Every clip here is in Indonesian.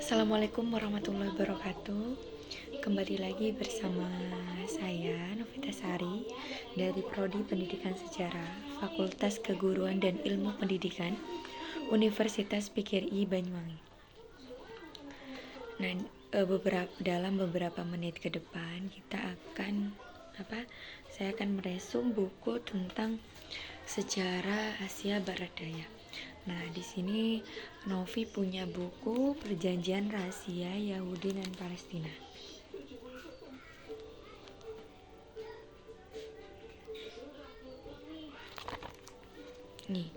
Assalamualaikum warahmatullahi wabarakatuh. Kembali lagi bersama saya Novita Sari dari Prodi Pendidikan Sejarah Fakultas Keguruan dan Ilmu Pendidikan Universitas PGRI Banyuwangi. Nah, dalam beberapa menit ke depan saya akan meresum buku tentang sejarah Asia Barat Daya. Nah, di sini Novi punya buku Perjanjian Rahasia Yahudi dan Palestina. Nih,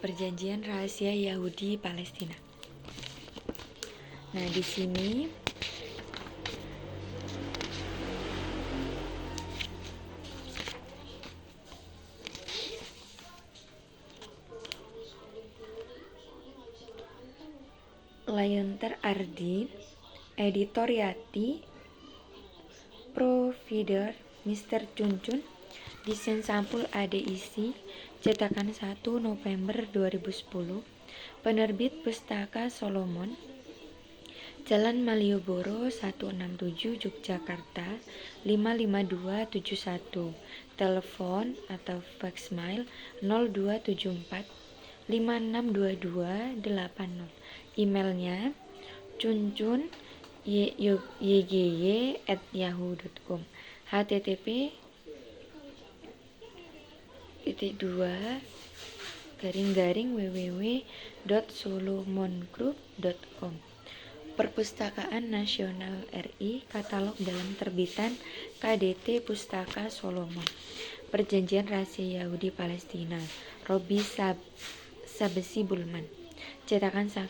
Perjanjian Rahasia Yahudi Palestina. Nah, di sini Layenter Ardi, Editoriati, Provider, Mr. Cuncun, desain sampul ADIC, cetakan 1 November 2010, penerbit Pustaka Solomon, Jalan Malioboro 167 Yogyakarta 55271, telepon atau faxmail 0274 562280, emailnya cuncun@ygy@yahoo.com, http://www.solomongroup.com. Perpustakaan Nasional RI, katalog dalam terbitan KDT Pustaka Solomon. Perjanjian Rahasia Yahudi Palestina, Robi Sabesi Bulman, cetakan 1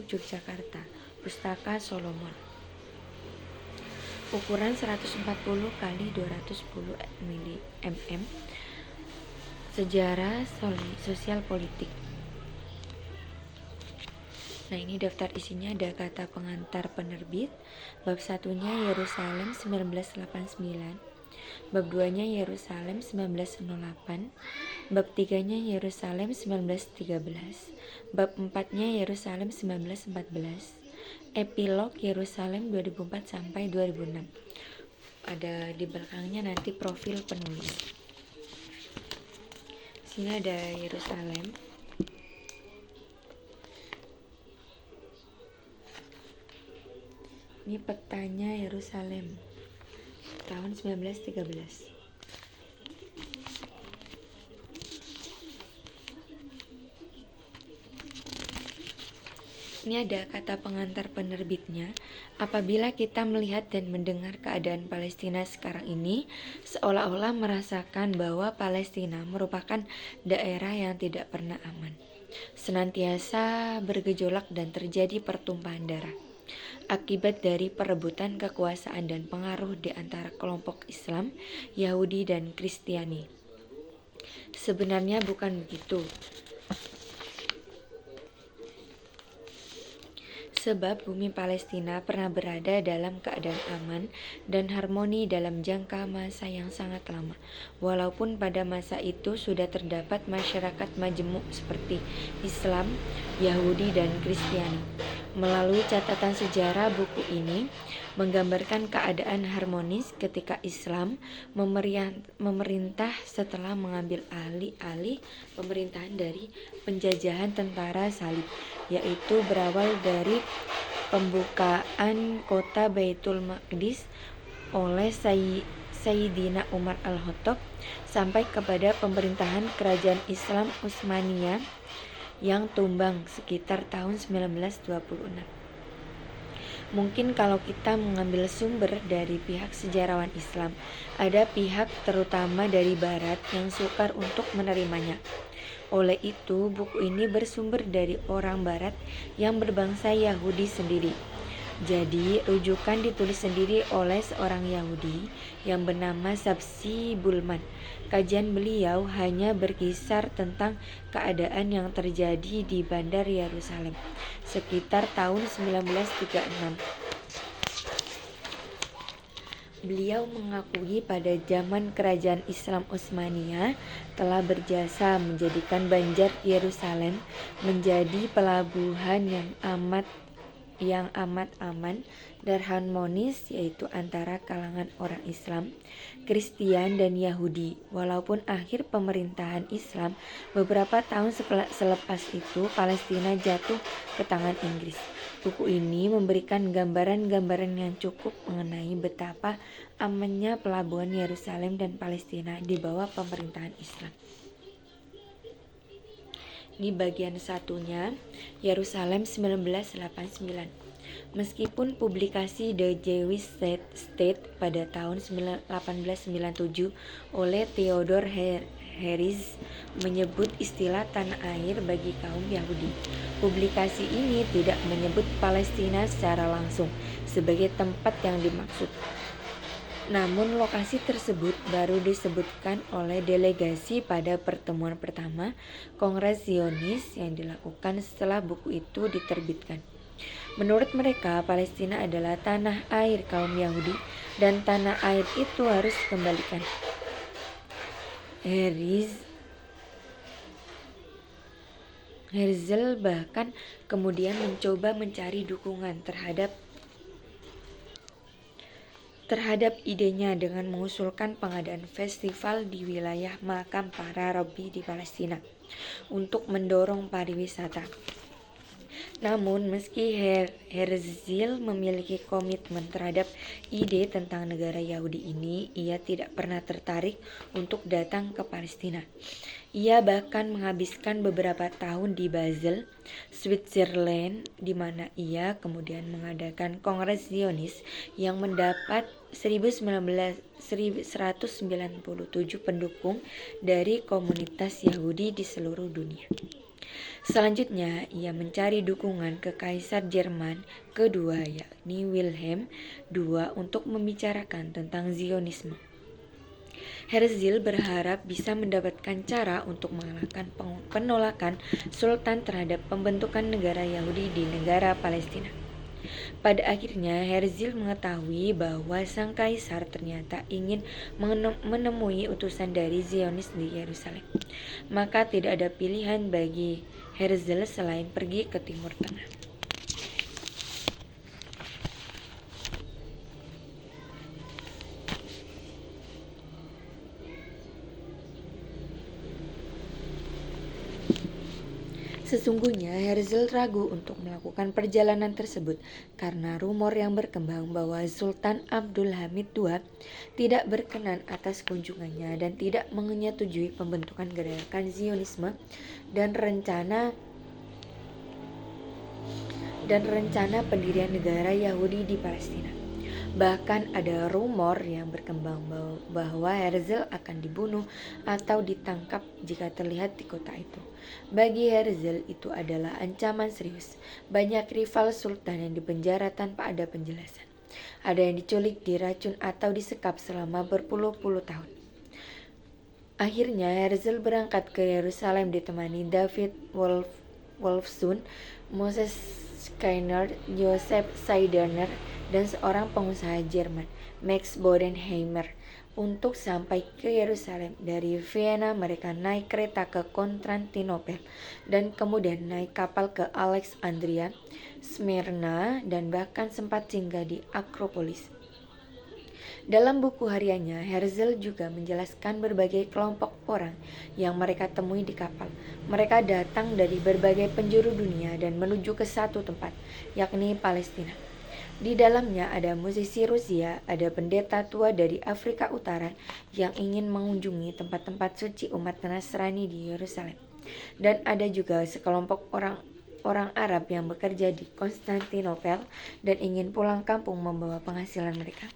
Yogyakarta, Pustaka Solomon. Ukuran 140 x 210 mm. Sejarah sosial politik. Nah, ini daftar isinya ada kata pengantar penerbit. Bab 1-nya Yerusalem 1989, bab 2-nya Yerusalem 1908, bab 3-nya Yerusalem 1913, bab 4-nya Yerusalem 1914, epilog Yerusalem 2004 sampai 2006. Ada di belakangnya nanti profil penulis. Sini ada Yerusalem. Ini petanya Yerusalem tahun 1913. Ini ada kata pengantar penerbitnya. Apabila kita melihat dan mendengar keadaan Palestina sekarang ini, seolah-olah merasakan bahwa Palestina merupakan daerah yang tidak pernah aman. Senantiasa bergejolak dan terjadi pertumpahan darah akibat dari perebutan kekuasaan dan pengaruh di antara kelompok Islam, Yahudi, dan Kristiani. Sebenarnya bukan begitu. Sebab bumi Palestina pernah berada dalam keadaan aman dan harmoni dalam jangka masa yang sangat lama. Walaupun pada masa itu sudah terdapat masyarakat majemuk seperti Islam, Yahudi, dan Kristiani. Melalui catatan sejarah, buku ini menggambarkan keadaan harmonis ketika Islam memerintah setelah mengambil alih pemerintahan dari penjajahan tentara salib, yaitu berawal dari pembukaan kota Baitul Maqdis oleh Sayyidina Umar al-Khattab sampai kepada pemerintahan kerajaan Islam Utsmaniyah yang tumbang sekitar tahun 1926. Mungkin kalau kita mengambil sumber dari pihak sejarawan Islam, ada pihak terutama dari Barat yang sukar untuk menerimanya. Oleh itu, buku ini bersumber dari orang Barat yang berbangsa Yahudi sendiri. Jadi, rujukan ditulis sendiri oleh seorang Yahudi yang bernama Sabsi Bulman. Kajian beliau hanya berkisar tentang keadaan yang terjadi di Bandar Yerusalem sekitar tahun 1936. Beliau mengakui pada zaman kerajaan Islam Utsmaniyah telah berjasa menjadikan Banjar Yerusalem menjadi pelabuhan yang amat aman dan harmonis, yaitu antara kalangan orang Islam, Kristen dan Yahudi. Walaupun akhir pemerintahan Islam, beberapa tahun selepas itu Palestina jatuh ke tangan Inggris. Buku ini memberikan gambaran-gambaran yang cukup mengenai betapa amannya pelabuhan Yerusalem dan Palestina di bawah pemerintahan Islam. Di bagian satunya, Yerusalem 1989. Meskipun publikasi The Jewish State pada tahun 1897 oleh Theodor Herzl menyebut istilah tanah air bagi kaum Yahudi, publikasi ini tidak menyebut Palestina secara langsung sebagai tempat yang dimaksud. Namun lokasi tersebut baru disebutkan oleh delegasi pada pertemuan pertama Kongres Zionis yang dilakukan setelah buku itu diterbitkan. Menurut mereka, Palestina adalah tanah air kaum Yahudi dan tanah air itu harus dikembalikan. Herzl bahkan kemudian mencoba mencari dukungan terhadap idenya dengan mengusulkan pengadaan festival di wilayah makam para rabi di Palestina untuk mendorong pariwisata. Namun meski Herzl memiliki komitmen terhadap ide tentang negara Yahudi ini, ia tidak pernah tertarik untuk datang ke Palestina. Ia bahkan menghabiskan beberapa tahun di Basel, Switzerland, di mana ia kemudian mengadakan Kongres Zionis yang mendapat 197 pendukung dari komunitas Yahudi di seluruh dunia. Selanjutnya, ia mencari dukungan ke Kaisar Jerman kedua, yakni Wilhelm II, untuk membicarakan tentang Zionisme. Herzl berharap bisa mendapatkan cara untuk mengalahkan penolakan Sultan terhadap pembentukan negara Yahudi di negara Palestina. Pada akhirnya, Herzl mengetahui bahwa sang kaisar ternyata ingin menemui utusan dari Zionis di Yerusalem. Maka tidak ada pilihan bagi Herzl selain pergi ke Timur Tengah. Sesungguhnya Herzl ragu untuk melakukan perjalanan tersebut karena rumor yang berkembang bahwa Sultan Abdul Hamid II tidak berkenan atas kunjungannya dan tidak menyetujui pembentukan gerakan Zionisme dan rencana pendirian negara Yahudi di Palestina. Bahkan ada rumor yang berkembang bahwa Herzl akan dibunuh atau ditangkap jika terlihat di kota itu. Bagi Herzl itu adalah ancaman serius. Banyak rival sultan yang dipenjara tanpa ada penjelasan. Ada yang diculik, diracun atau disekap selama berpuluh-puluh tahun. Akhirnya Herzl berangkat ke Yerusalem ditemani David Wolfson, Moses Schreiner, Joseph Seidener, dan seorang pengusaha Jerman, Max Bodenheimer. Untuk sampai ke Yerusalem dari Vienna, mereka naik kereta ke Konstantinopel dan kemudian naik kapal ke Alexandria, Smyrna, dan bahkan sempat singgah di Akropolis. Dalam buku hariannya, Herzl juga menjelaskan berbagai kelompok orang yang mereka temui di kapal. Mereka datang dari berbagai penjuru dunia dan menuju ke satu tempat, yakni Palestina. Di dalamnya ada musisi Rusia, ada pendeta tua dari Afrika Utara yang ingin mengunjungi tempat-tempat suci umat Nasrani di Yerusalem. Dan ada juga sekelompok orang Arab yang bekerja di Konstantinopel dan ingin pulang kampung membawa penghasilan mereka.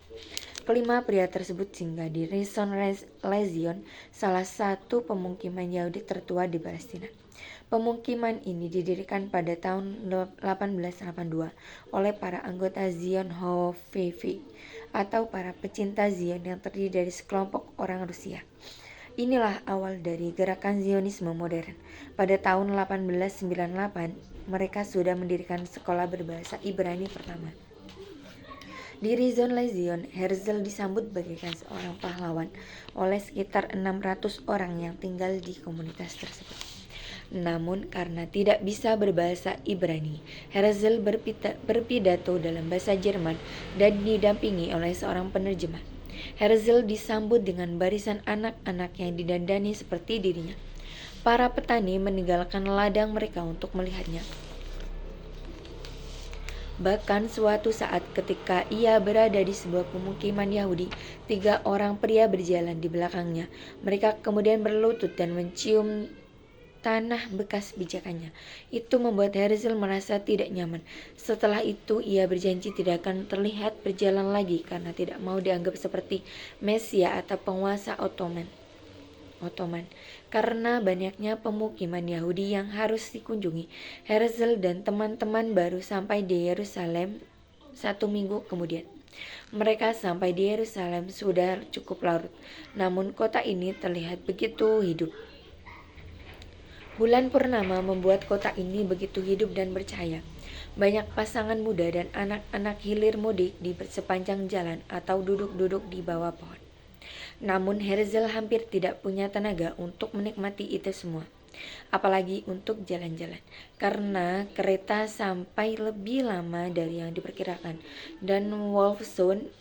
Kelima pria tersebut singgah di Rishon Lezion, salah satu pemukiman Yahudi tertua di Palestina. Pemukiman ini didirikan pada tahun 1882 oleh para anggota Zion HaVevi atau para pecinta Zion yang terdiri dari sekelompok orang Rusia. Inilah awal dari gerakan Zionisme modern. Pada tahun 1898, mereka sudah mendirikan sekolah berbahasa Ibrani pertama. Di Rizon Lezion, Herzl disambut bagaikan seorang pahlawan oleh sekitar 600 orang yang tinggal di komunitas tersebut. Namun karena tidak bisa berbahasa Ibrani, Herzl berpidato dalam bahasa Jerman dan didampingi oleh seorang penerjemah. Herzl disambut dengan barisan anak-anak yang didandani seperti dirinya. Para petani meninggalkan ladang mereka untuk melihatnya. Bahkan suatu saat ketika ia berada di sebuah pemukiman Yahudi, 3 orang pria berjalan di belakangnya. Mereka kemudian berlutut dan mencium tanah bekas pijakannya. Itu membuat Herzl merasa tidak nyaman. Setelah itu ia berjanji tidak akan terlihat berjalan lagi karena tidak mau dianggap seperti Mesia atau penguasa Ottoman. Karena banyaknya pemukiman Yahudi yang harus dikunjungi, Herzl dan teman-teman baru sampai di Yerusalem 1 minggu kemudian. Mereka sampai di Yerusalem sudah cukup larut, namun kota ini terlihat begitu hidup. Bulan purnama membuat kota ini begitu hidup dan bercahaya. Banyak pasangan muda dan anak-anak hilir mudik di sepanjang jalan atau duduk-duduk di bawah pohon. Namun Herzl hampir tidak punya tenaga untuk menikmati itu semua, apalagi untuk jalan-jalan, karena kereta sampai lebih lama dari yang diperkirakan, dan Wolfson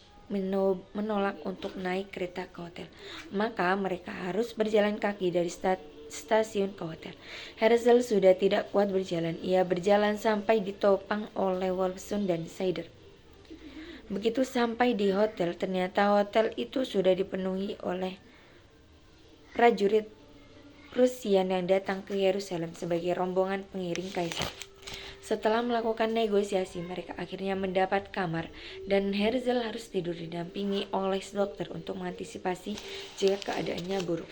menolak untuk naik kereta ke hotel. Maka mereka harus berjalan kaki dari stasiun ke hotel. Herzl sudah tidak kuat berjalan. Ia berjalan sampai ditopang oleh Wolfson dan Seider. Begitu sampai di hotel, ternyata hotel itu sudah dipenuhi oleh prajurit Prusian yang datang ke Yerusalem sebagai rombongan pengiring kaisar. Setelah melakukan negosiasi, mereka akhirnya mendapat kamar dan Herzl harus tidur didampingi oleh dokter untuk mengantisipasi jika keadaannya buruk.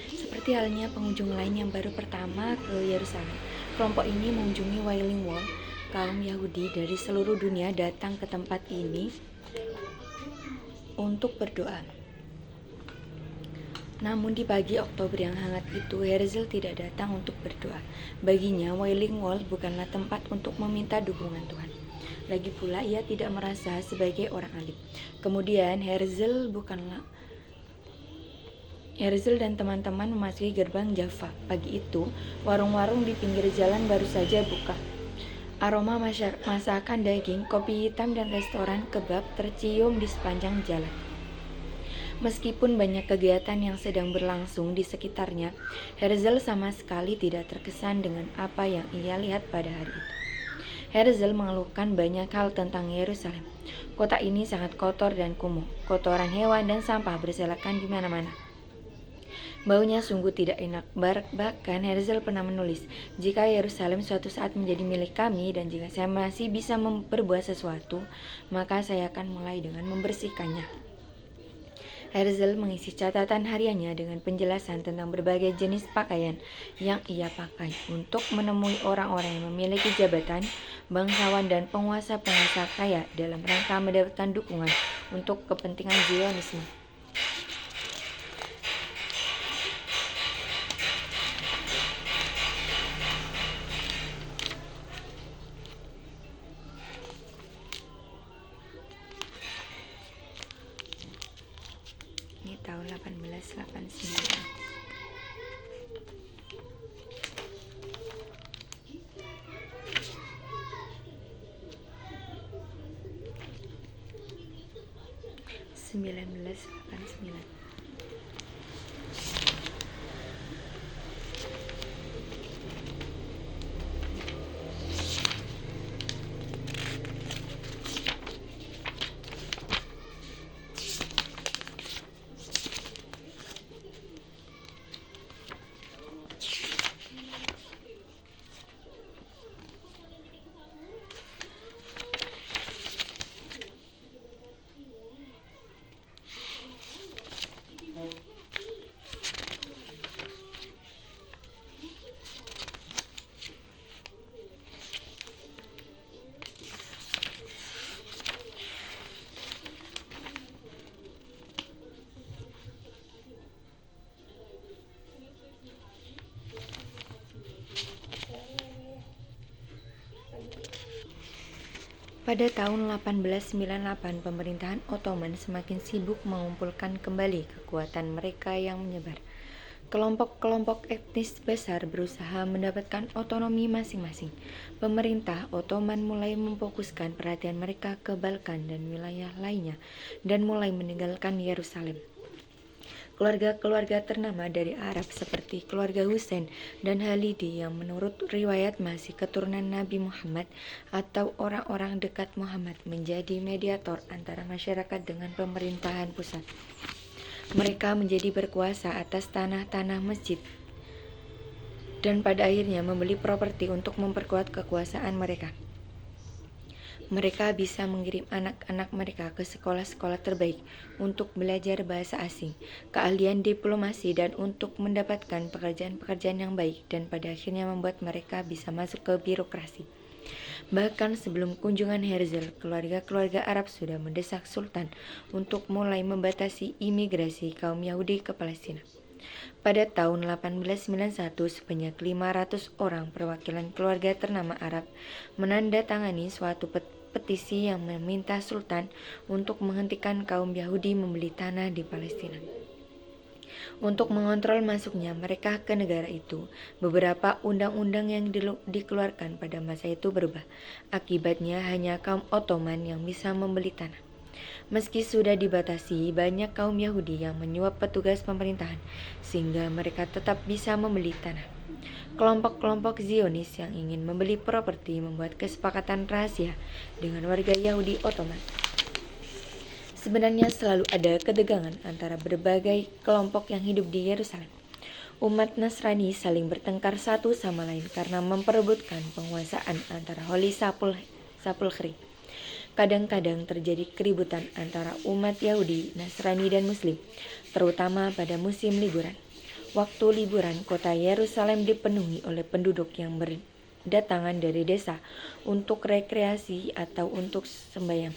Seperti halnya pengunjung lain yang baru pertama ke Yerusalem, kelompok ini mengunjungi Wailing Wall. Kaum Yahudi dari seluruh dunia datang ke tempat ini untuk berdoa. Namun di pagi Oktober yang hangat itu, Herzl tidak datang untuk berdoa. Baginya, Wailing Wall bukanlah tempat untuk meminta dukungan Tuhan. Lagi pula ia tidak merasa sebagai orang alim. Kemudian Herzl dan teman-teman memasuki gerbang Jaffa. Pagi itu, warung-warung di pinggir jalan baru saja buka. Aroma masakan daging, kopi hitam, dan restoran kebab tercium di sepanjang jalan. Meskipun banyak kegiatan yang sedang berlangsung di sekitarnya, Herzl sama sekali tidak terkesan dengan apa yang ia lihat pada hari itu. Herzl mengeluhkan banyak hal tentang Yerusalem. Kota ini sangat kotor dan kumuh. Kotoran hewan dan sampah berserakan di mana-mana. Baunya sungguh tidak enak. Bahkan Herzl pernah menulis, jika Yerusalem suatu saat menjadi milik kami dan jika saya masih bisa berbuat sesuatu, maka saya akan mulai dengan membersihkannya. Herzl mengisi catatan hariannya dengan penjelasan tentang berbagai jenis pakaian yang ia pakai untuk menemui orang-orang yang memiliki jabatan, bangsawan, dan penguasa-penguasa kaya dalam rangka mendapatkan dukungan untuk kepentingan Zionisme. Ini tahun 1889. Pada tahun 1898, pemerintahan Ottoman semakin sibuk mengumpulkan kembali kekuatan mereka yang menyebar. Kelompok-kelompok etnis besar berusaha mendapatkan otonomi masing-masing. Pemerintah Ottoman mulai memfokuskan perhatian mereka ke Balkan dan wilayah lainnya dan mulai meninggalkan Yerusalem. Keluarga-keluarga ternama dari Arab seperti keluarga Husain dan Halidi yang menurut riwayat masih keturunan Nabi Muhammad atau orang-orang dekat Muhammad menjadi mediator antara masyarakat dengan pemerintahan pusat. Mereka menjadi berkuasa atas tanah-tanah masjid dan pada akhirnya membeli properti untuk memperkuat kekuasaan mereka. Mereka bisa mengirim anak-anak mereka ke sekolah-sekolah terbaik untuk belajar bahasa asing, keahlian diplomasi, dan untuk mendapatkan pekerjaan-pekerjaan yang baik, dan pada akhirnya membuat mereka bisa masuk ke birokrasi. Bahkan sebelum kunjungan Herzl, keluarga-keluarga Arab sudah mendesak Sultan untuk mulai membatasi imigrasi kaum Yahudi ke Palestina. Pada tahun 1891, sebanyak 500 orang perwakilan keluarga ternama Arab menandatangani suatu petisi yang meminta Sultan untuk menghentikan kaum Yahudi membeli tanah di Palestina. Untuk mengontrol masuknya mereka ke negara itu, beberapa undang-undang yang dikeluarkan pada masa itu berubah. Akibatnya hanya kaum Ottoman yang bisa membeli tanah. Meski sudah dibatasi, banyak kaum Yahudi yang menyuap petugas pemerintahan sehingga mereka tetap bisa membeli tanah. Kelompok-kelompok Zionis yang ingin membeli properti membuat kesepakatan rahasia dengan warga Yahudi Ottoman. Sebenarnya selalu ada ketegangan antara berbagai kelompok yang hidup di Yerusalem. Umat Nasrani saling bertengkar satu sama lain karena memperebutkan penguasaan antara Holy Sepulchre. Kadang-kadang terjadi keributan antara umat Yahudi, Nasrani, dan Muslim, terutama pada musim liburan. Waktu liburan, kota Yerusalem dipenuhi oleh penduduk yang berdatangan dari desa untuk rekreasi atau untuk sembahyang.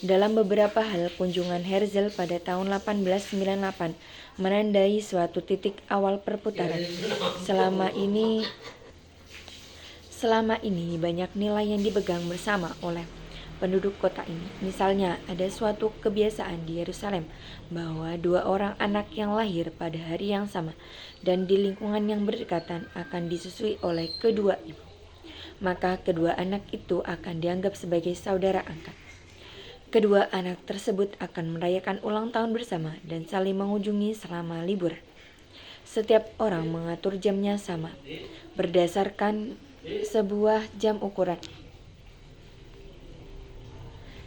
Dalam beberapa hal, kunjungan Herzl pada tahun 1898 menandai suatu titik awal perputaran. Selama ini banyak nilai yang dipegang bersama oleh penduduk kota ini. Misalnya, ada suatu kebiasaan di Yerusalem bahwa dua orang anak yang lahir pada hari yang sama dan di lingkungan yang berdekatan akan disusui oleh kedua ibu. Maka kedua anak itu akan dianggap sebagai saudara angkat. Kedua anak tersebut akan merayakan ulang tahun bersama dan saling mengunjungi selama liburan. Setiap orang mengatur jamnya sama berdasarkan sebuah jam ukuran.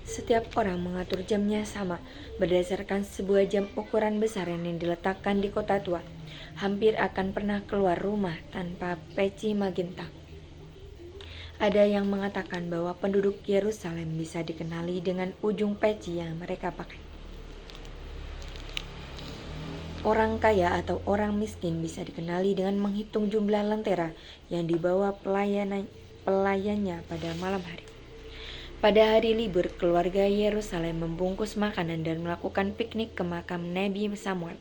Setiap orang mengatur jamnya sama berdasarkan sebuah jam ukuran besar yang diletakkan di kota tua. Hampir akan pernah keluar rumah tanpa peci magenta. Ada yang mengatakan bahwa penduduk Yerusalem bisa dikenali dengan ujung peci yang mereka pakai. Orang kaya atau orang miskin bisa dikenali dengan menghitung jumlah lentera yang dibawa pelayannya pada malam hari. Pada hari libur, keluarga Yerusalem membungkus makanan dan melakukan piknik ke makam Nabi Samuel,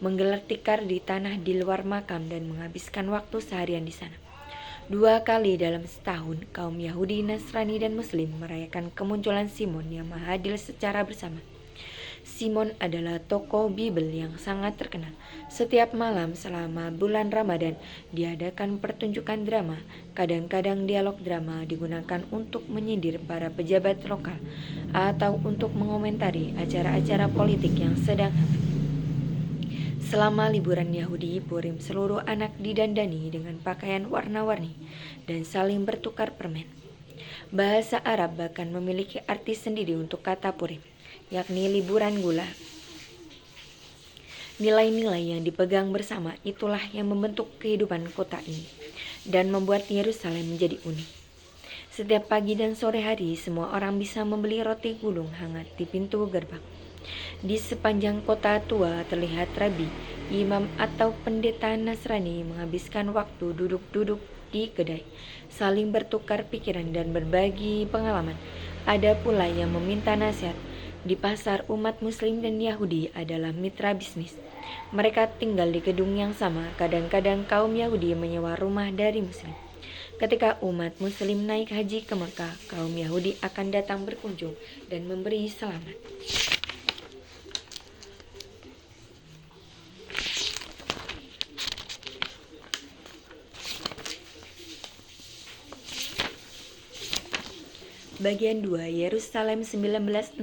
menggelar tikar di tanah di luar makam dan menghabiskan waktu seharian di sana. 2 kali dalam setahun, kaum Yahudi, Nasrani, dan Muslim merayakan kemunculan Simon yang mahadil secara bersama. Simon adalah tokoh Bible yang sangat terkenal. Setiap malam selama bulan Ramadan diadakan pertunjukan drama. Kadang-kadang dialog drama digunakan untuk menyindir para pejabat lokal atau untuk mengomentari acara-acara politik yang sedang hangat. Selama liburan Yahudi Purim, seluruh anak didandani dengan pakaian warna-warni dan saling bertukar permen. Bahasa Arab bahkan memiliki arti sendiri untuk kata Purim, yakni liburan gula. Nilai-nilai yang dipegang bersama itulah yang membentuk kehidupan kota ini dan membuat Yerusalem menjadi unik. Setiap pagi dan sore hari, semua orang bisa membeli roti gulung hangat di pintu gerbang. Di sepanjang kota tua terlihat rabi, imam atau pendeta Nasrani menghabiskan waktu duduk-duduk di kedai, saling bertukar pikiran dan berbagi pengalaman. Ada pula yang meminta nasihat. Di pasar, umat Muslim dan Yahudi adalah mitra bisnis. Mereka tinggal di gedung yang sama. Kadang-kadang kaum Yahudi menyewa rumah dari Muslim. Ketika umat Muslim naik haji ke Mekah, kaum Yahudi akan datang berkunjung dan memberi selamat. Bagian 2, Yerusalem 1908.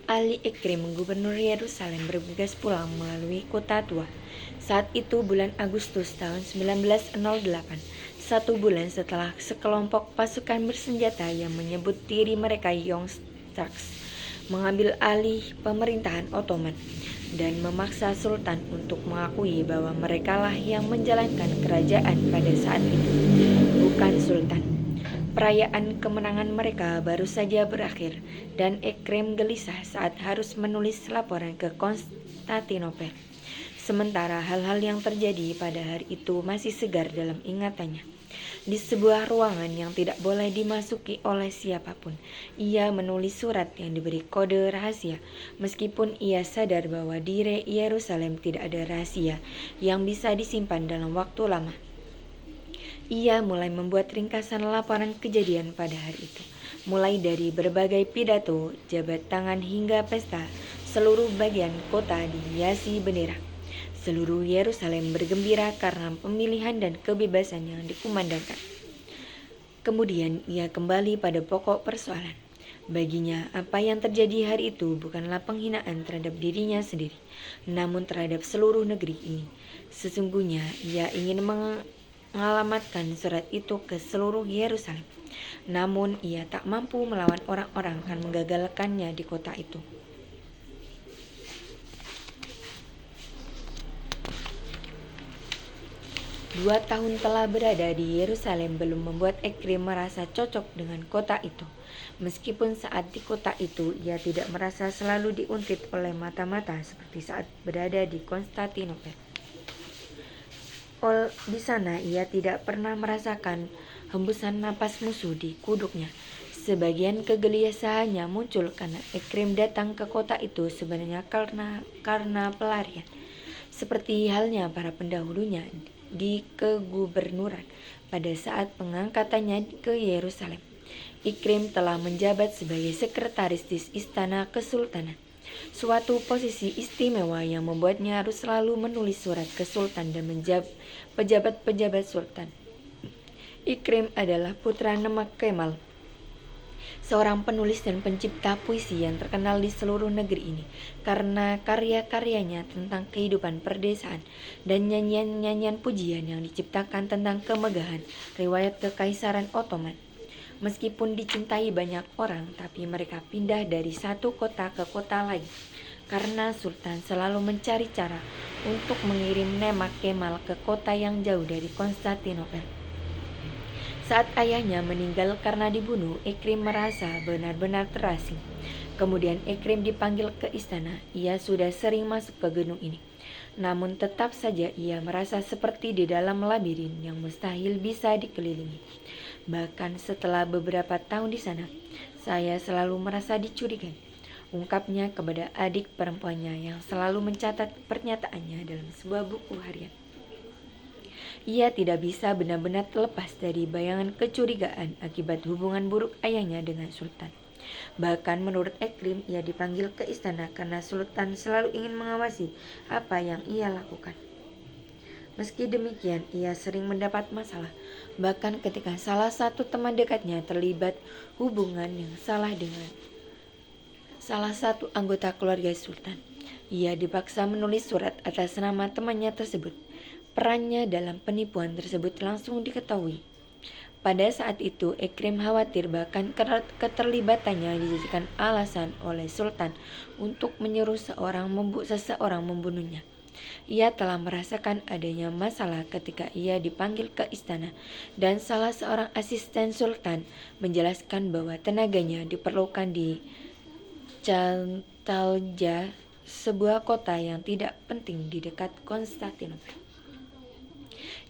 Ali Ikrim, gubernur Yerusalem, bergegas pulang melalui kota tua. Saat itu bulan Agustus tahun 1908, 1 bulan setelah sekelompok pasukan bersenjata yang menyebut diri mereka Young Turks mengambil alih pemerintahan Ottoman dan memaksa Sultan untuk mengakui bahwa merekalah yang menjalankan kerajaan pada saat itu, bukan Sultan. Perayaan kemenangan mereka baru saja berakhir dan Ikrim gelisah saat harus menulis laporan ke Konstantinopel. Sementara hal-hal yang terjadi pada hari itu masih segar dalam ingatannya. Di sebuah ruangan yang tidak boleh dimasuki oleh siapapun, ia menulis surat yang diberi kode rahasia, meskipun ia sadar bahwa di Yerusalem tidak ada rahasia yang bisa disimpan dalam waktu lama. Ia mulai membuat ringkasan laporan kejadian pada hari itu, mulai dari berbagai pidato, jabat tangan hingga pesta. Seluruh bagian kota dihiasi bendera. Seluruh Yerusalem bergembira karena pemilihan dan kebebasan yang dikumandangkan. Kemudian ia kembali pada pokok persoalan. Baginya, apa yang terjadi hari itu bukanlah penghinaan terhadap dirinya sendiri, namun terhadap seluruh negeri ini. Sesungguhnya, ia ingin mengalamatkan surat itu ke seluruh Yerusalem. Namun ia tak mampu melawan orang-orang yang menggagalkannya di kota itu. Dua tahun telah berada di Yerusalem belum membuat Ikrim merasa cocok dengan kota itu. Meskipun saat di kota itu ia tidak merasa selalu diuntit oleh mata-mata seperti saat berada di Konstantinopel. Di sana ia tidak pernah merasakan hembusan napas musuh di kuduknya. Sebagian kegelisahannya muncul karena Ikrim datang ke kota itu sebenarnya karena pelarian. Seperti halnya para pendahulunya di kegubernuran pada saat pengangkatannya ke Yerusalem. Ikrim telah menjabat sebagai sekretaris di Istana Kesultanan, suatu posisi istimewa yang membuatnya harus selalu menulis surat ke Sultan dan pejabat-pejabat Sultan. Ikrim adalah putra Nemak Kemal, seorang penulis dan pencipta puisi yang terkenal di seluruh negeri ini karena karya-karyanya tentang kehidupan perdesaan dan nyanyian-nyanyian pujian yang diciptakan tentang kemegahan riwayat kekaisaran Ottoman. Meskipun dicintai banyak orang, tapi mereka pindah dari satu kota ke kota lain karena Sultan selalu mencari cara untuk mengirim Nemak Kemal ke kota yang jauh dari Konstantinopel. Saat ayahnya meninggal karena dibunuh, Ikrim merasa benar-benar terasing. Kemudian Ikrim dipanggil ke istana. Ia sudah sering masuk ke gedung ini. Namun tetap saja ia merasa seperti di dalam labirin yang mustahil bisa dikelilingi. Bahkan setelah beberapa tahun di sana, saya selalu merasa dicurigai, ungkapnya kepada adik perempuannya yang selalu mencatat pernyataannya dalam sebuah buku harian. Ia tidak bisa benar-benar terlepas dari bayangan kecurigaan akibat hubungan buruk ayahnya dengan Sultan. Bahkan menurut Ikrim, ia dipanggil ke istana karena Sultan selalu ingin mengawasi apa yang ia lakukan. Meski demikian, ia sering mendapat masalah, bahkan ketika salah satu teman dekatnya terlibat hubungan yang salah dengan salah satu anggota keluarga Sultan. Ia dipaksa menulis surat atas nama temannya tersebut. Perannya dalam penipuan tersebut langsung diketahui. Pada saat itu, Ikrim khawatir bahkan keterlibatannya dijadikan alasan oleh Sultan untuk menyuruh seseorang membunuhnya. Ia telah merasakan adanya masalah ketika ia dipanggil ke istana dan salah seorang asisten Sultan menjelaskan bahwa tenaganya diperlukan di Chantalja, sebuah kota yang tidak penting di dekat Konstantinopel.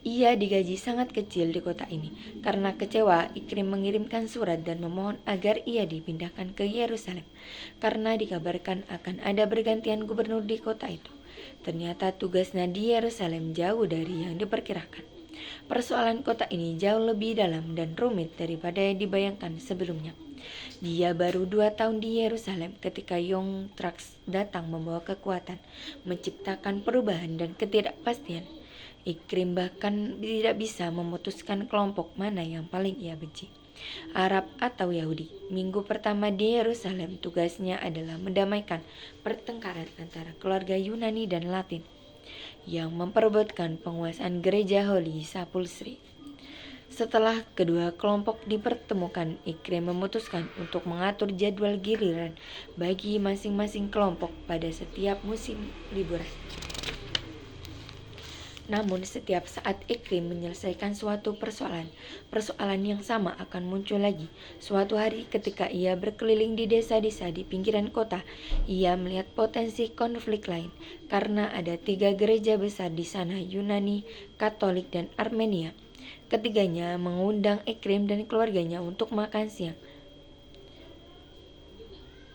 Ia digaji sangat kecil di kota ini. Karena kecewa, Ikrim mengirimkan surat dan memohon agar ia dipindahkan ke Yerusalem, karena dikabarkan akan ada pergantian gubernur di kota itu. Ternyata tugasnya di Yerusalem jauh dari yang diperkirakan. Persoalan kota ini jauh lebih dalam dan rumit daripada yang dibayangkan sebelumnya. Dia baru 2 tahun di Yerusalem ketika Young Trax datang membawa kekuatan, menciptakan perubahan dan ketidakpastian. Ikrim bahkan tidak bisa memutuskan kelompok mana yang paling ia benci, Arab atau Yahudi. Minggu pertama di Yerusalem, tugasnya adalah mendamaikan pertengkaran antara keluarga Yunani dan Latin yang memperebutkan penguasaan gereja Holy Sepulchre. Setelah kedua kelompok dipertemukan, Ikrim memutuskan untuk mengatur jadwal giliran bagi masing-masing kelompok pada setiap musim liburan. Namun setiap saat Ikrim menyelesaikan suatu persoalan yang sama akan muncul lagi. Suatu hari ketika ia berkeliling di desa-desa di pinggiran kota, ia melihat potensi konflik lain, karena ada 3 gereja besar di sana, Yunani, Katolik, dan Armenia. Ketiganya mengundang Ikrim dan keluarganya untuk makan siang.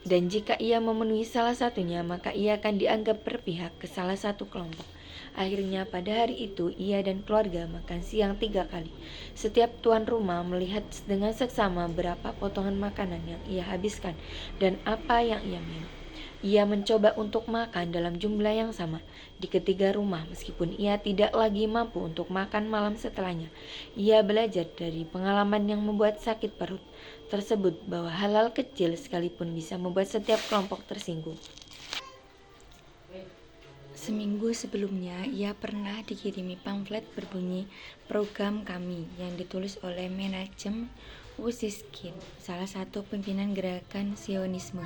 Dan jika ia memenuhi salah satunya, maka ia akan dianggap berpihak ke salah satu kelompok. Akhirnya pada hari itu ia dan keluarga makan siang 3 kali. Setiap tuan rumah melihat dengan seksama berapa potongan makanan yang ia habiskan dan apa yang ia minum. Ia mencoba untuk makan dalam jumlah yang sama di ketiga rumah meskipun ia tidak lagi mampu untuk makan malam setelahnya. Ia belajar dari pengalaman yang membuat sakit perut tersebut bahwa hal-hal kecil sekalipun bisa membuat setiap kelompok tersinggung. Seminggu sebelumnya, ia pernah dikirimi pamflet berbunyi "Program Kami" yang ditulis oleh Menachem Ussishkin, salah satu pimpinan gerakan Zionisme.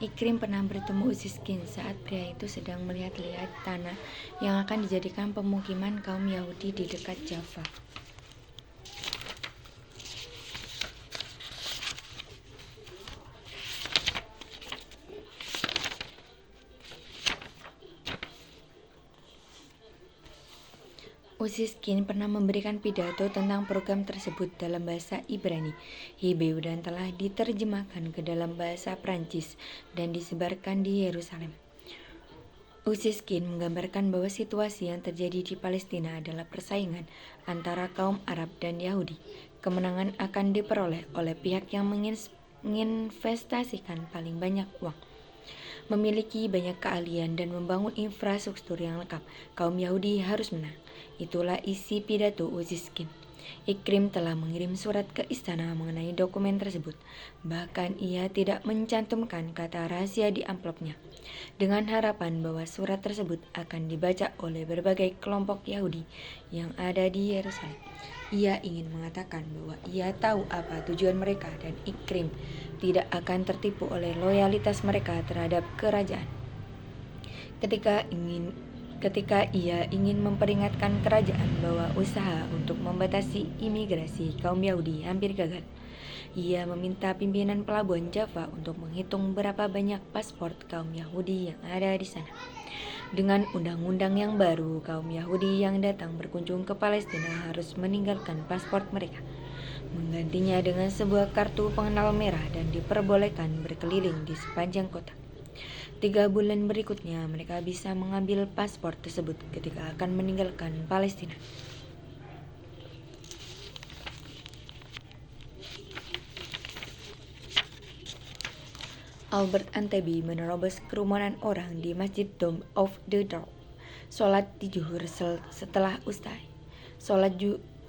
Ikrim pernah bertemu Ussishkin saat pria itu sedang melihat-lihat tanah yang akan dijadikan pemukiman kaum Yahudi di dekat Jaffa. Ussishkin pernah memberikan pidato tentang program tersebut dalam bahasa Ibrani, Hebrew, dan telah diterjemahkan ke dalam bahasa Prancis dan disebarkan di Yerusalem. Ussishkin menggambarkan bahwa situasi yang terjadi di Palestina adalah persaingan antara kaum Arab dan Yahudi. Kemenangan akan diperoleh oleh pihak yang menginvestasikan paling banyak uang, memiliki banyak keahlian, dan membangun infrastruktur yang lengkap. Kaum Yahudi harus menang. Itulah isi pidato Ussishkin. Ikrim telah mengirim surat ke istana mengenai dokumen tersebut. Bahkan ia tidak mencantumkan kata rahasia di amplopnya, dengan harapan bahwa surat tersebut akan dibaca oleh berbagai kelompok Yahudi yang ada di Yerusalem. Ia ingin mengatakan bahwa ia tahu apa tujuan mereka dan Ikrim tidak akan tertipu oleh loyalitas mereka terhadap kerajaan. Ketika ia ingin memperingatkan kerajaan bahwa usaha untuk membatasi imigrasi kaum Yahudi hampir gagal, ia meminta pimpinan pelabuhan Jaffa untuk menghitung berapa banyak paspor kaum Yahudi yang ada di sana. Dengan undang-undang yang baru, kaum Yahudi yang datang berkunjung ke Palestina harus meninggalkan paspor mereka, menggantinya dengan sebuah kartu pengenal merah, dan diperbolehkan berkeliling di sepanjang kota. 3 bulan berikutnya, mereka bisa mengambil paspor tersebut ketika akan meninggalkan Palestina. Albert Antebi menerobos kerumunan orang di Masjid Dome of the Rock. Sholat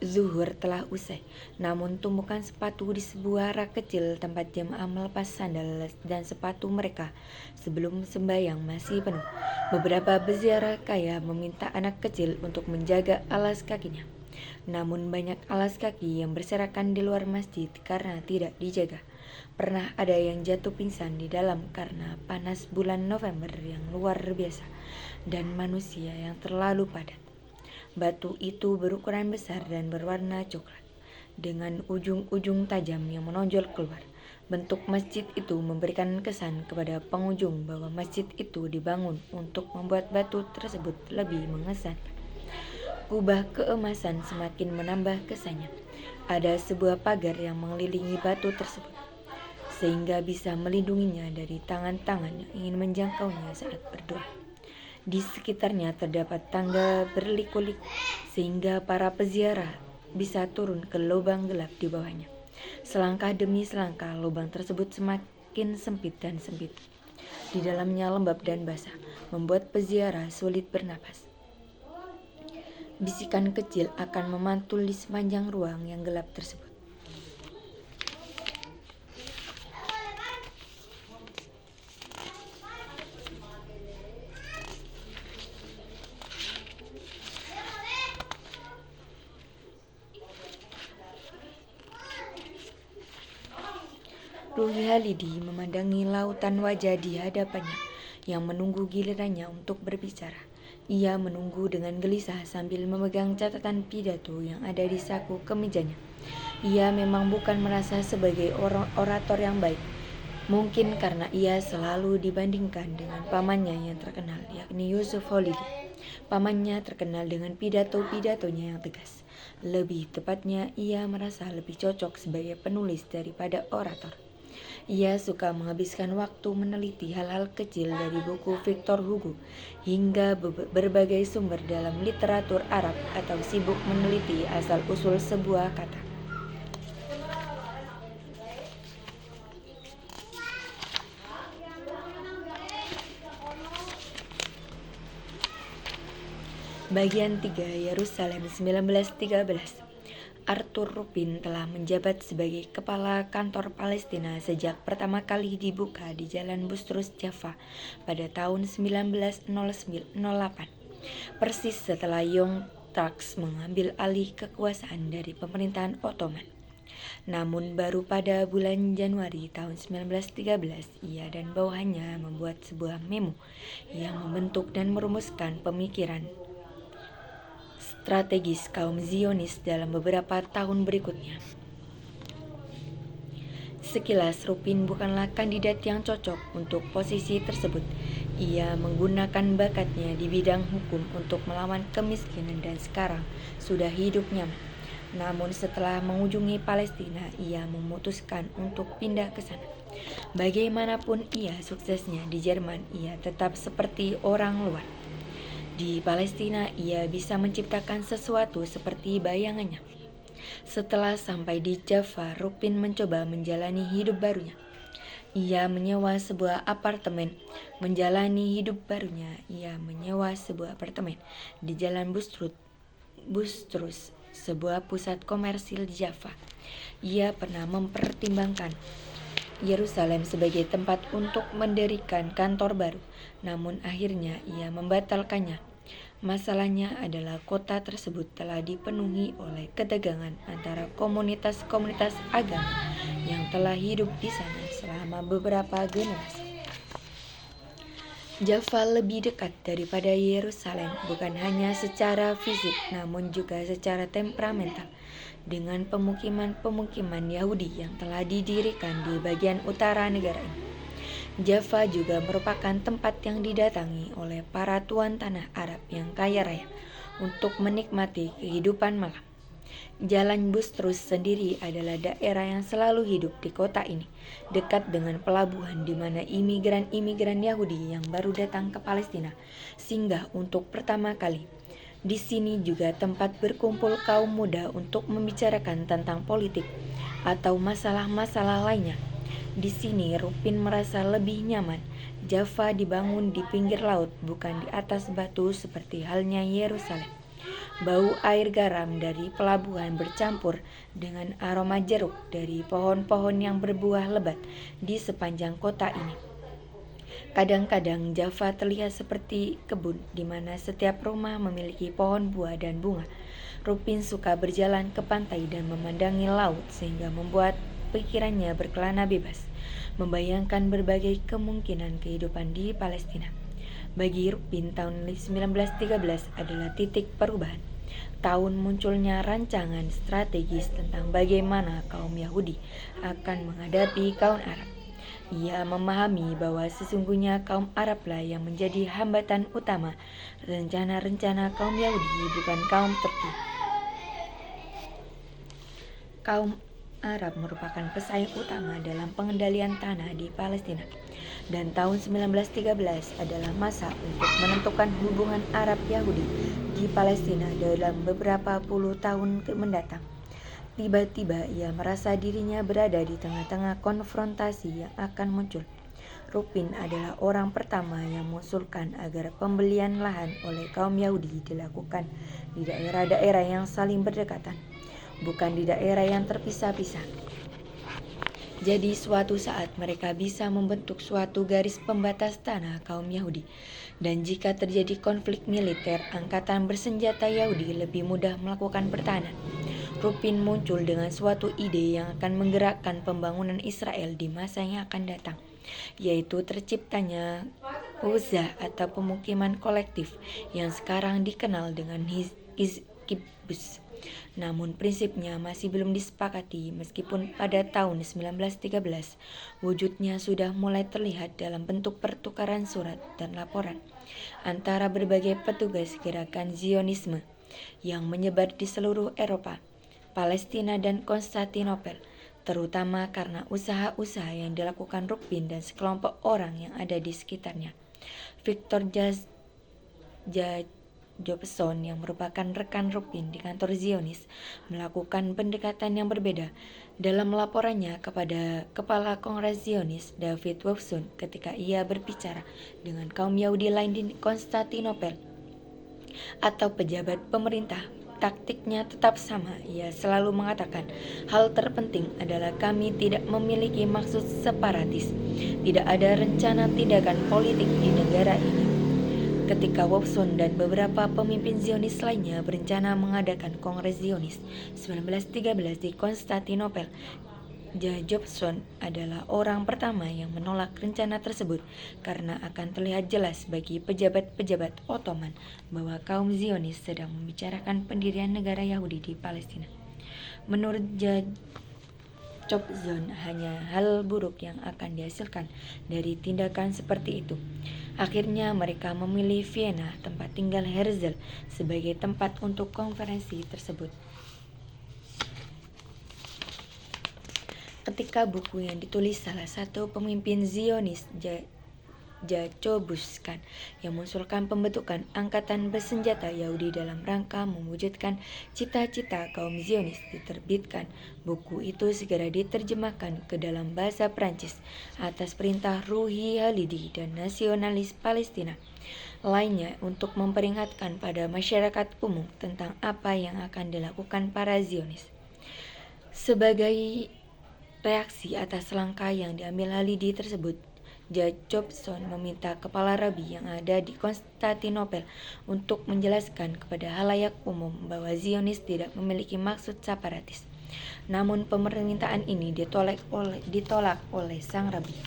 zuhur telah usai, namun tumpukan sepatu di sebuah rak kecil tempat jemaah melepas sandal dan sepatu mereka sebelum sembahyang masih penuh. Beberapa peziarah kaya meminta anak kecil untuk menjaga alas kakinya, namun banyak alas kaki yang berserakan di luar masjid karena tidak dijaga. Pernah ada yang jatuh pingsan di dalam karena panas bulan November yang luar biasa dan manusia yang terlalu padat. Batu itu berukuran besar dan berwarna coklat, dengan ujung-ujung tajam yang menonjol keluar. Bentuk masjid itu memberikan kesan kepada pengunjung bahwa masjid itu dibangun untuk membuat batu tersebut lebih mengesankan. kubah keemasan semakin menambah kesannya. Ada sebuah pagar yang mengelilingi batu tersebut, sehingga bisa melindunginya dari tangan-tangan yang ingin menjangkaunya saat berdoa. Di sekitarnya terdapat tangga berliku-liku, sehingga para peziarah bisa turun ke lubang gelap di bawahnya. Selangkah demi selangkah, lubang tersebut semakin sempit dan sempit. Di dalamnya lembab dan basah, membuat peziarah sulit bernapas. Bisikan kecil akan memantul di sepanjang ruang yang gelap tersebut. Ruhi Halidi memandangi lautan wajah di hadapannya yang menunggu gilirannya untuk berbicara. Ia menunggu dengan gelisah sambil memegang catatan pidato yang ada di saku kemejanya. Ia memang bukan merasa sebagai orator yang baik. Mungkin karena ia selalu dibandingkan dengan pamannya yang terkenal, yakni Yusuf Holidi. Pamannya terkenal dengan pidato-pidatonya yang tegas. Lebih tepatnya, ia merasa lebih cocok sebagai penulis daripada orator. Ia suka menghabiskan waktu meneliti hal-hal kecil dari buku Victor Hugo hingga berbagai sumber dalam literatur Arab atau sibuk meneliti asal-usul sebuah kata. Bagian 3, Yerusalem 1913. Arthur Ruppin telah menjabat sebagai kepala kantor Palestina sejak pertama kali dibuka di Jalan Bustrus, Jaffa pada tahun 1908, persis setelah Young Turks mengambil alih kekuasaan dari pemerintahan Ottoman. Namun baru pada bulan Januari tahun 1913, ia dan bawahannya membuat sebuah memo yang membentuk dan merumuskan pemikiran strategis kaum Zionis dalam beberapa tahun berikutnya. Sekilas, Ruppin bukanlah kandidat yang cocok untuk posisi tersebut. Ia menggunakan bakatnya di bidang hukum untuk melawan kemiskinan dan sekarang sudah hidup nyaman. Namun setelah mengunjungi Palestina, ia memutuskan untuk pindah ke sana. Bagaimanapun ia suksesnya di Jerman, ia tetap seperti orang luar. Di Palestina, ia bisa menciptakan sesuatu seperti bayangannya. Setelah sampai di Jaffa, Ruppin mencoba menjalani hidup barunya. Ia menyewa sebuah apartemen. Di Jalan Bustrus, sebuah pusat komersil di Jaffa. Ia pernah mempertimbangkan Yerusalem sebagai tempat untuk mendirikan kantor baru, namun akhirnya ia membatalkannya. Masalahnya adalah kota tersebut telah dipenuhi oleh ketegangan antara komunitas-komunitas agama yang telah hidup di sana selama beberapa generasi. Jaffa lebih dekat daripada Yerusalem, bukan hanya secara fisik namun juga secara temperamental, dengan pemukiman-pemukiman Yahudi yang telah didirikan di bagian utara negara ini. Jaffa juga merupakan tempat yang didatangi oleh para tuan tanah Arab yang kaya raya untuk menikmati kehidupan malam. Jalan Bustrus sendiri adalah daerah yang selalu hidup di kota ini, dekat dengan pelabuhan di mana imigran-imigran Yahudi yang baru datang ke Palestina singgah untuk pertama kali. Di sini juga tempat berkumpul kaum muda untuk membicarakan tentang politik atau masalah-masalah lainnya. Di sini Ruppin merasa lebih nyaman. Jaffa dibangun di pinggir laut, bukan di atas batu seperti halnya Yerusalem. Bau air garam dari pelabuhan bercampur dengan aroma jeruk dari pohon-pohon yang berbuah lebat di sepanjang kota ini. Kadang-kadang Jaffa terlihat seperti kebun di mana setiap rumah memiliki pohon buah dan bunga. Ruppin suka berjalan ke pantai dan memandangi laut sehingga membuat pikirannya berkelana bebas, membayangkan berbagai kemungkinan kehidupan di Palestina. Bagi Ruppin, tahun 1913 adalah titik perubahan. Tahun munculnya rancangan strategis tentang bagaimana kaum Yahudi akan menghadapi kaum Arab. Ia memahami bahwa sesungguhnya kaum Arablah yang menjadi hambatan utama rencana-rencana kaum Yahudi, bukan kaum Turki. Kaum Arab merupakan pesaing utama dalam pengendalian tanah di Palestina, dan tahun 1913 adalah masa untuk menentukan hubungan Arab-Yahudi di Palestina dalam beberapa puluh tahun mendatang. Tiba-tiba ia merasa dirinya berada di tengah-tengah konfrontasi yang akan muncul. Rupin adalah orang pertama yang mengusulkan agar pembelian lahan oleh kaum Yahudi dilakukan di daerah-daerah yang saling berdekatan, bukan di daerah yang terpisah-pisah. Jadi suatu saat mereka bisa membentuk suatu garis pembatas tanah kaum Yahudi. Dan jika terjadi konflik militer, angkatan bersenjata Yahudi lebih mudah melakukan pertahanan. Rupin muncul dengan suatu ide yang akan menggerakkan pembangunan Israel di masa yang akan datang, yaitu terciptanya Uzah atau pemukiman kolektif yang sekarang dikenal dengan kibbutz. Namun prinsipnya masih belum disepakati meskipun pada tahun 1913 wujudnya sudah mulai terlihat dalam bentuk pertukaran surat dan laporan antara berbagai petugas gerakan Zionisme yang menyebar di seluruh Eropa, Palestina dan Konstantinopel, terutama karena usaha-usaha yang dilakukan Rupin dan sekelompok orang yang ada di sekitarnya. Victor Jobson yang merupakan rekan Rupin di kantor Zionis melakukan pendekatan yang berbeda dalam laporannya kepada Kepala Kongres Zionis David Wolfson ketika ia berbicara dengan kaum Yahudi lain di Konstantinopel atau pejabat pemerintah. Taktiknya tetap sama. Ia selalu mengatakan, hal terpenting adalah kami tidak memiliki maksud separatis. Tidak ada rencana tindakan politik di negara ini. Ketika Wolfson dan beberapa pemimpin Zionis lainnya berencana mengadakan Kongres Zionis 1913 di Konstantinopel, Jobson adalah orang pertama yang menolak rencana tersebut karena akan terlihat jelas bagi pejabat-pejabat Ottoman bahwa kaum Zionis sedang membicarakan pendirian negara Yahudi di Palestina. Menurut Jobson, hanya hal buruk yang akan dihasilkan dari tindakan seperti itu. Akhirnya mereka memilih Vienna, tempat tinggal Herzl, sebagai tempat untuk konferensi tersebut. Ketika buku yang ditulis salah satu pemimpin Zionis, Jacobuskan, yang mengusulkan pembentukan angkatan bersenjata Yahudi dalam rangka mewujudkan cita-cita kaum Zionis, diterbitkan. Buku itu segera diterjemahkan ke dalam bahasa Prancis atas perintah Ruhi Halidi dan nasionalis Palestina lainnya untuk memperingatkan pada masyarakat umum tentang apa yang akan dilakukan para Zionis. Sebagai reaksi atas langkah yang diambil Halidi tersebut, Jacobson meminta kepala rabi yang ada di Konstantinopel untuk menjelaskan kepada halayak umum bahwa Zionis tidak memiliki maksud separatis. Namun permintaan ini ditolak oleh sang rabi.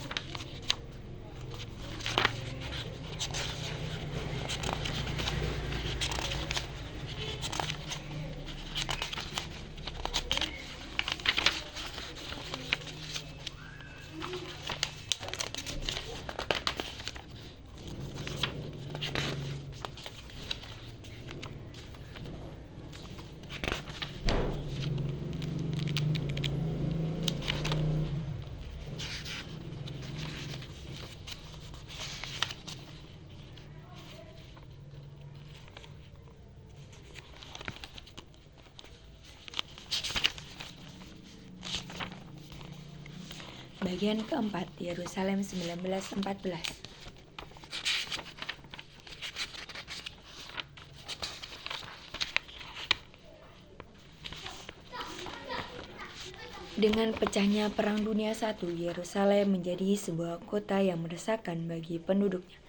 Bagian keempat, Yerusalem 1914. Dengan pecahnya Perang Dunia I, Yerusalem menjadi sebuah kota yang meresahkan bagi penduduknya.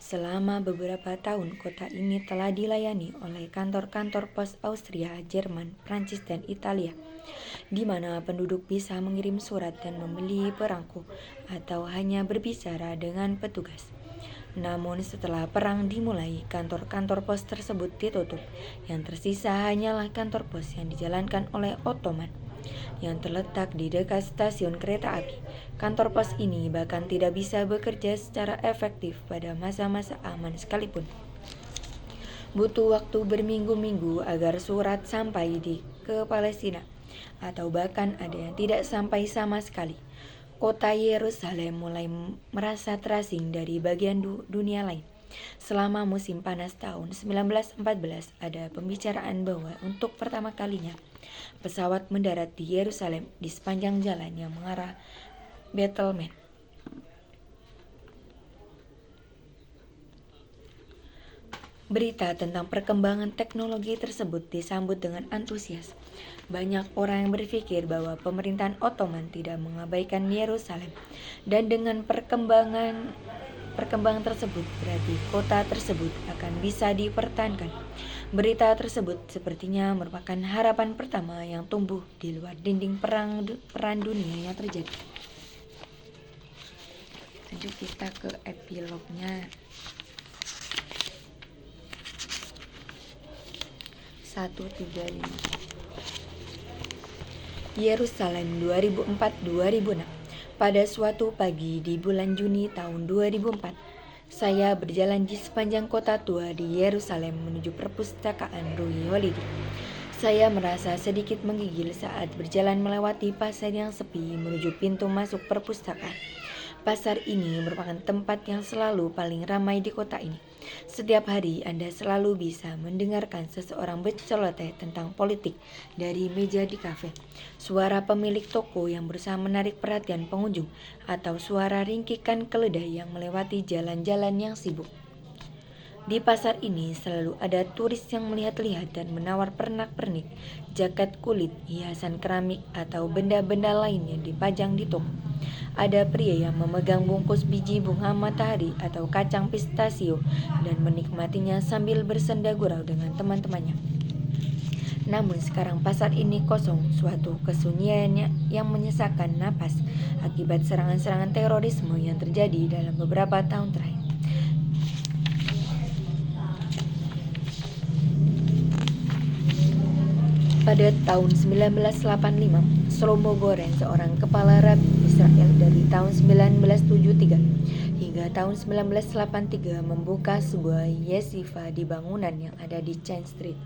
Selama beberapa tahun, kota ini telah dilayani oleh kantor-kantor pos Austria, Jerman, Prancis, dan Italia, di mana penduduk bisa mengirim surat dan membeli perangko atau hanya berbicara dengan petugas. Namun setelah perang dimulai, kantor-kantor pos tersebut ditutup. Yang tersisa hanyalah kantor pos yang dijalankan oleh Ottoman. yang terletak di dekat stasiun kereta api. Kantor pos ini bahkan tidak bisa bekerja secara efektif pada masa-masa aman sekalipun. Butuh waktu berminggu-minggu agar surat sampai ke Palestina, atau bahkan ada yang tidak sampai sama sekali. Kota Yerusalem mulai merasa terasing dari bagian dunia lain. Selama musim panas tahun 1914, ada pembicaraan bahwa untuk pertama kalinya pesawat mendarat di Yerusalem di sepanjang jalan yang mengarah Bethlehem. Berita tentang perkembangan teknologi tersebut disambut dengan antusias. Banyak orang yang berpikir bahwa pemerintahan Ottoman tidak mengabaikan Yerusalem, dan dengan perkembangan tersebut berarti kota tersebut akan bisa dipertahankan. Berita tersebut sepertinya merupakan harapan pertama yang tumbuh di luar dinding perang dunia yang terjadi. Lanjut kita ke epilognya. 135 Yerusalem 2004-2006. Pada suatu pagi di bulan Juni tahun 2004, saya berjalan di sepanjang kota tua di Yerusalem menuju perpustakaan Rui Holiday. Saya merasa sedikit menggigil saat berjalan melewati pasar yang sepi menuju pintu masuk perpustakaan. Pasar ini merupakan tempat yang selalu paling ramai di kota ini. Setiap hari Anda selalu bisa mendengarkan seseorang berceloteh tentang politik dari meja di kafe, suara pemilik toko yang berusaha menarik perhatian pengunjung, atau suara ringkikan keledai yang melewati jalan-jalan yang sibuk. Di pasar ini selalu ada turis yang melihat-lihat dan menawar pernak-pernik, jaket kulit, hiasan keramik, atau benda-benda lain yang dipajang di toko. Ada pria yang memegang bungkus biji bunga matahari atau kacang pistasio dan menikmatinya sambil bersenda gurau dengan teman-temannya. Namun sekarang pasar ini kosong, suatu kesunyian yang menyesakkan napas akibat serangan-serangan terorisme yang terjadi dalam beberapa tahun terakhir. Pada tahun 1985, Shlomo Goren, seorang kepala rabi Israel dari tahun 1973 hingga tahun 1983, membuka sebuah yeshiva di bangunan yang ada di Chain Street,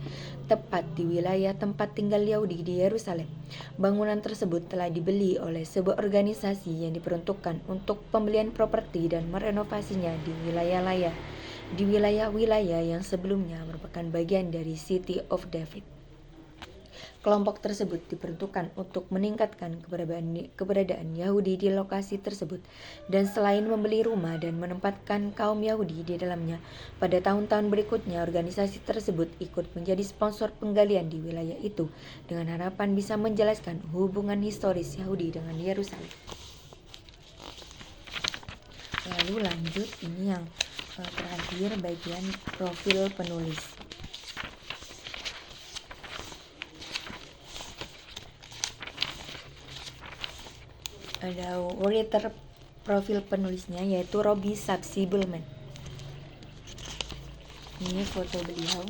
tepat di wilayah tempat tinggal Yahudi di Yerusalem. Bangunan tersebut telah dibeli oleh sebuah organisasi yang diperuntukkan untuk pembelian properti dan merenovasinya di wilayah-wilayah yang sebelumnya merupakan bagian dari City of David. Kelompok tersebut diperuntukkan untuk meningkatkan keberadaan Yahudi di lokasi tersebut, dan selain membeli rumah dan menempatkan kaum Yahudi di dalamnya, pada tahun-tahun berikutnya organisasi tersebut ikut menjadi sponsor penggalian di wilayah itu dengan harapan bisa menjelaskan hubungan historis Yahudi dengan Yerusalem. Lalu lanjut, ini yang terakhir, bagian profil penulis. Ada writer profil penulisnya, yaitu Robbie Sapsi-Bullman. Ini foto beliau.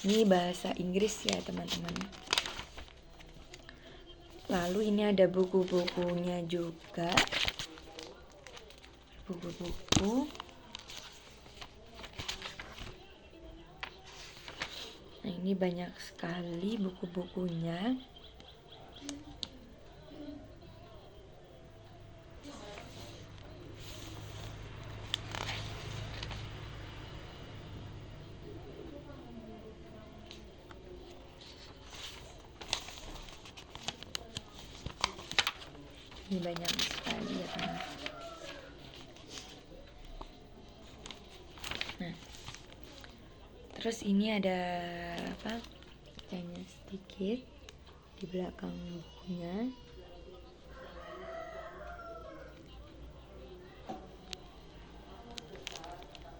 Ini bahasa Inggris ya teman-teman. Lalu ini ada buku-bukunya juga. Buku-buku. Nah, ini banyak sekali buku-bukunya. Ini banyak sekali ya teman. Nah, terus ini ada apa? Bacanya sedikit di belakang bukunya.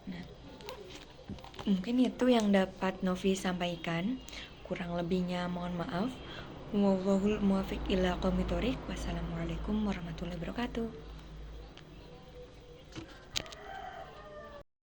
Nah, mungkin itu yang dapat Novi sampaikan. Kurang lebihnya mohon maaf. Wallahul muwaffiq ila aqwamit thoriq. Wassalamualaikum warahmatullahi wabarakatuh.